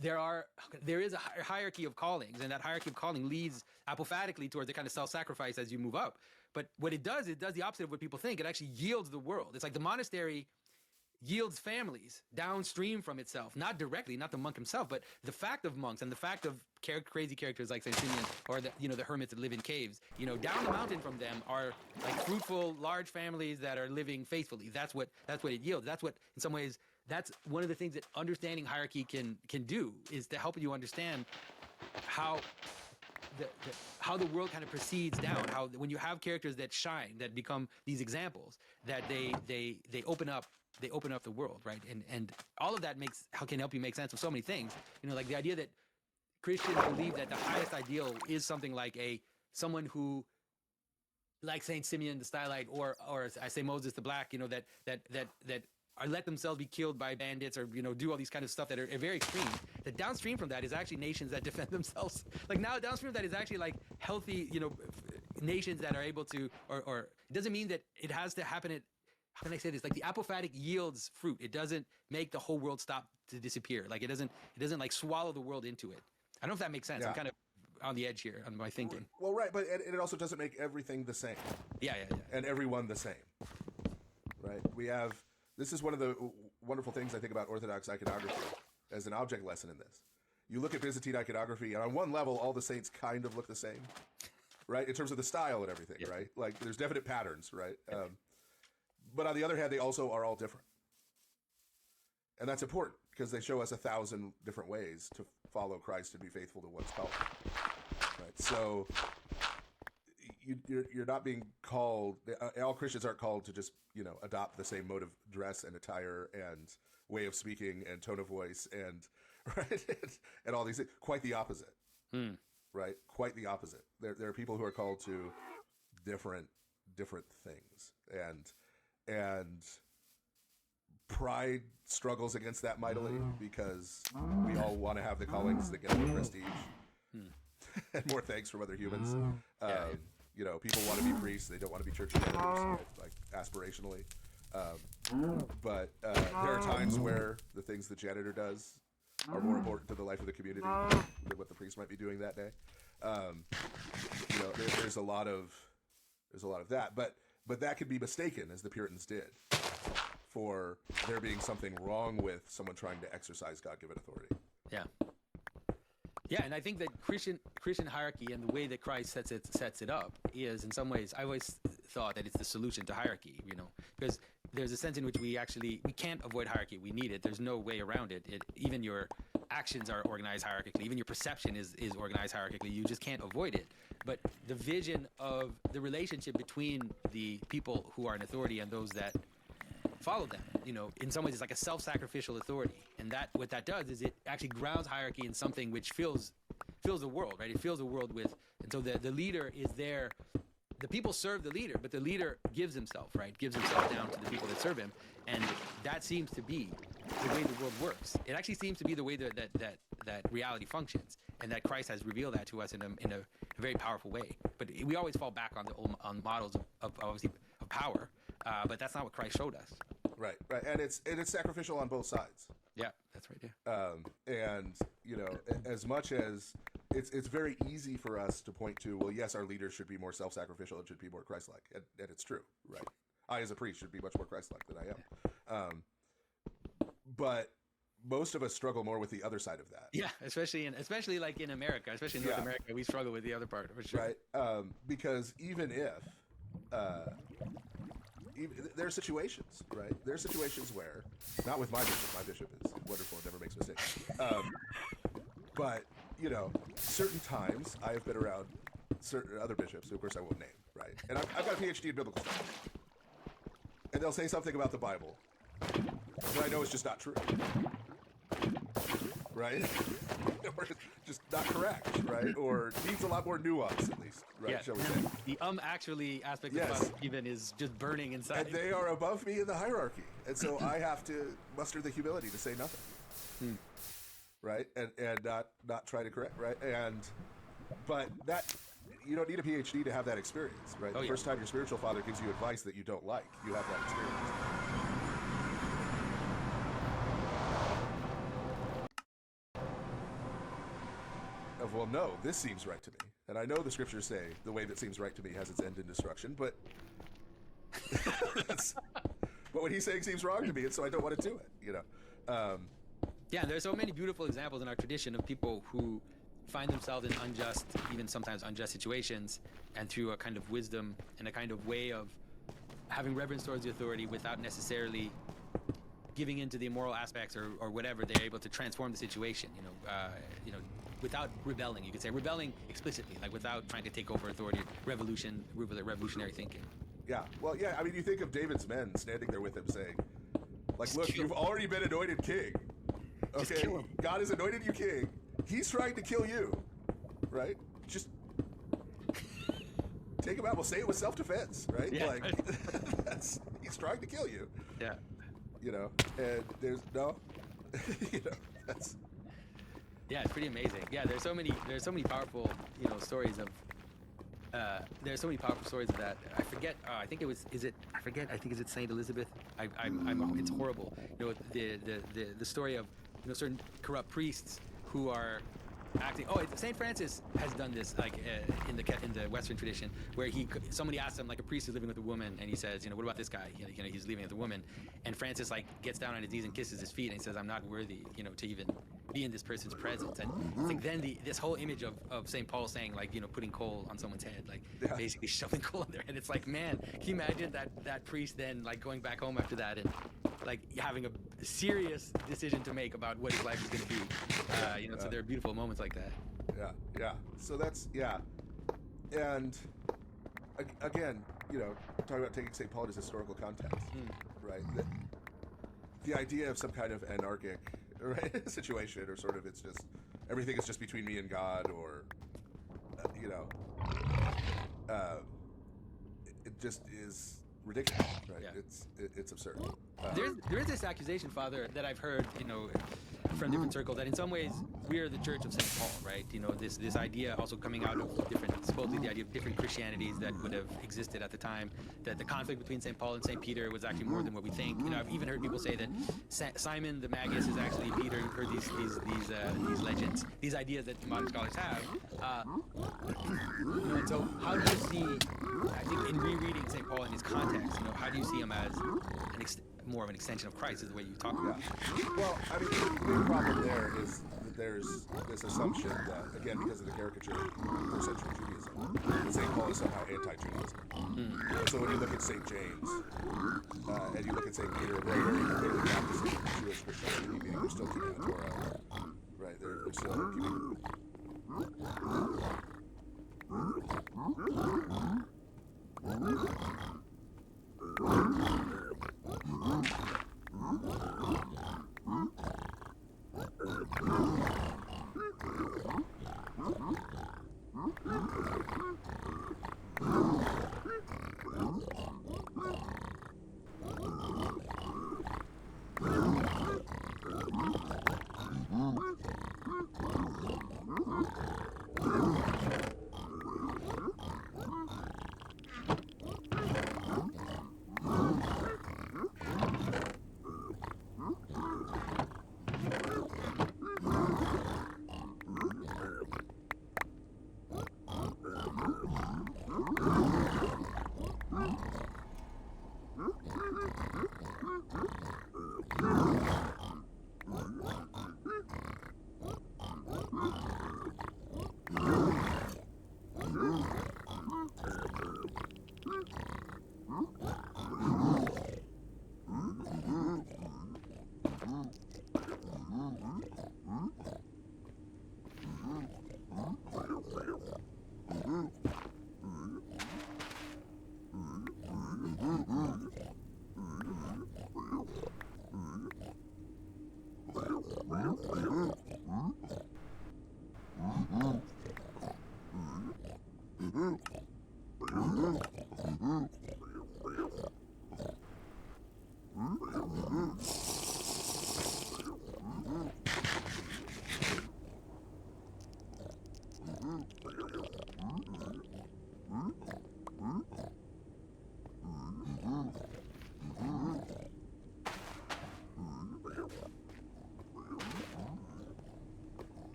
there is a hierarchy of callings, and that hierarchy of calling leads apophatically towards the kind of self-sacrifice as you move up. But what it does the opposite of what people think. It actually yields the world. It's like the monastery yields families downstream from itself, not directly, not the monk himself, but the fact of monks and the fact of crazy characters like Saint Simeon or the hermits that live in caves. Down the mountain from them are like fruitful, large families that are living faithfully. That's what it yields. That's what, in some ways, that's one of the things that understanding hierarchy can do, is to help you understand how the world kind of proceeds down. How when you have characters that shine, that become these examples, that they open up the world, right? And all of that can help you make sense of so many things. Like the idea that Christians believe that the highest ideal is something like someone who, like Saint Simeon the Stylite, or I say Moses the Black, that are let themselves be killed by bandits, or do all these kind of stuff that are very extreme. That downstream from that is actually nations that defend themselves. Like now downstream from that is actually like healthy, nations that are able to, or it doesn't mean that it has to happen at, how can I say this? Like the apophatic yields fruit. It doesn't make the whole world stop to disappear. Like it doesn't like swallow the world into it. I don't know if that makes sense. Yeah. I'm kind of on the edge here on my thinking. Well, right, but it also doesn't make everything the same. Yeah. And everyone the same. Right? This is one of the wonderful things I think about Orthodox iconography as an object lesson in this. You look at Byzantine iconography, and on one level, all the saints kind of look the same, right? In terms of the style and everything, yeah. Right? Like there's definite patterns, right? Yeah. But on the other hand, they also are all different. And that's important because they show us 1,000 different ways to follow Christ and be faithful to what's called. Right? So you're not being called, all Christians aren't called to just, adopt the same mode of dress and attire and way of speaking and tone of voice and, right? and all these things. Quite the opposite. Right? Quite the opposite. There are people who are called to different things. And pride struggles against that mightily because we all want to have the callings that get more prestige and more thanks from other humans. People want to be priests; they don't want to be church janitors, like aspirationally. But there are times where the things the janitor does are more important to the life of the community than what the priest might be doing that day. There's a lot of that, but that could be mistaken, as the Puritans did, for there being something wrong with someone trying to exercise God-given authority. Yeah, and I think that Christian hierarchy and the way that Christ sets it up is, in some ways, I always thought that it's the solution to hierarchy, because there's a sense in which we can't avoid hierarchy. We need it. There's no way around it. Even your actions are organized hierarchically. Even your perception is organized hierarchically. You just can't avoid it. But the vision of the relationship between the people who are in authority and those that follow them, in some ways it's like a self-sacrificial authority, and that what that does is it actually grounds hierarchy in something which fills the world, right? It fills the world with, and so the leader is there. The people serve the leader, but the leader gives himself, right? Gives himself down to the people that serve him, and that seems to be the way the world works. It actually seems to be the way that reality functions, and that Christ has revealed that to us in a very powerful way. But we always fall back on models of obviously of power, but that's not what Christ showed us. Right, and it's sacrificial on both sides. Yeah, that's right. Yeah. And as much as it's very easy for us to point to, well, yes, our leaders should be more self-sacrificial and should be more Christ-like, and it's true, right? I, as a priest, should be much more Christ-like than I am. But most of us struggle more with the other side of that. Yeah, especially like in America, especially in North America, we struggle with the other part, for sure. Right, because even if there are situations, right? There are situations where, not with my bishop is wonderful and never makes mistakes. But, certain times I have been around certain other bishops, who of course I won't name, right? And I've got a PhD in biblical studies. And they'll say something about the Bible that I know is just not true. Right? Or just not correct, right? Or needs a lot more nuance, at least, right? Yeah. Shall we say? The actually aspect of us even is just burning inside. And they are above me in the hierarchy. And so I have to muster the humility to say nothing. Right? And not try to correct, right? But that, you don't need a PhD to have that experience, right? The first time your spiritual father gives you advice that you don't like, you have that experience. of, well, no, this seems right to me. And I know the scriptures say the way that seems right to me has its end in destruction, but but what he's saying seems wrong to me, and so I don't want to do it, you know. Yeah, there's so many beautiful examples in our tradition of people who find themselves in unjust, even sometimes unjust situations, and through a kind of wisdom and a kind of way of having reverence towards the authority without necessarily giving into the immoral aspects or whatever, they're able to transform the situation, without rebelling. You could say rebelling explicitly, like without trying to take over authority, revolutionary thinking. Yeah, well, yeah, I mean, you think of David's men standing there with him saying, like, look, you've already been anointed king. Okay, God has anointed you king. He's trying to kill you, right? Just take him out. We'll say it was self-defense, right? Yeah. Like, he's trying to kill you. Yeah. You know, and there's no, that's. Yeah, it's pretty amazing. Yeah, there's so many powerful, stories of. There's so many powerful stories of that. I forget. I think it was. I forget. I think is it Saint Elizabeth. It's horrible. The story of certain corrupt priests who are acting. Oh, Saint Francis has done this, like in the Western tradition, where somebody asks him, like a priest is living with a woman, and he says, what about this guy? He's living with a woman, and Francis like gets down on his knees and kisses his feet, and he says, I'm not worthy, to even be in this person's presence. And it's like then this whole image of St. Paul saying, like, putting coal on someone's head, like basically shoving coal on their head. It's like, man, can you imagine that priest then like going back home after that and like having a serious decision to make about what his life is going to be. So there are beautiful moments like that. Yeah. So that's, and again, talking about taking St. Paul in his historical context, right? The idea of some kind of anarchic, right, situation, or sort of it's just everything is just between me and God, or it just is ridiculous, right? Yeah. It's absurd. There is this accusation, Father, that I've heard, from different circles, that in some ways we are the Church of St. Paul, right? This idea also coming out of supposedly the idea of different Christianities that would have existed at the time, that the conflict between St. Paul and St. Peter was actually more than what we think. I've even heard people say that Simon the Magus is actually Peter. You've heard these legends, these ideas that modern scholars have. And so how do you see, I think in rereading St. Paul in his context, how do you see him as more of an extension of Christ, is the way you talk about it? Well, I mean, the problem there is that there's this assumption that, again, because of the caricature of first century Judaism, that St. Paul is somehow anti-Judaism. So when you look at St. James, and you look at St. Peter, they're very clearly practicing Jewish Christianity, meaning they're still keeping the Torah, right? They're still keeping...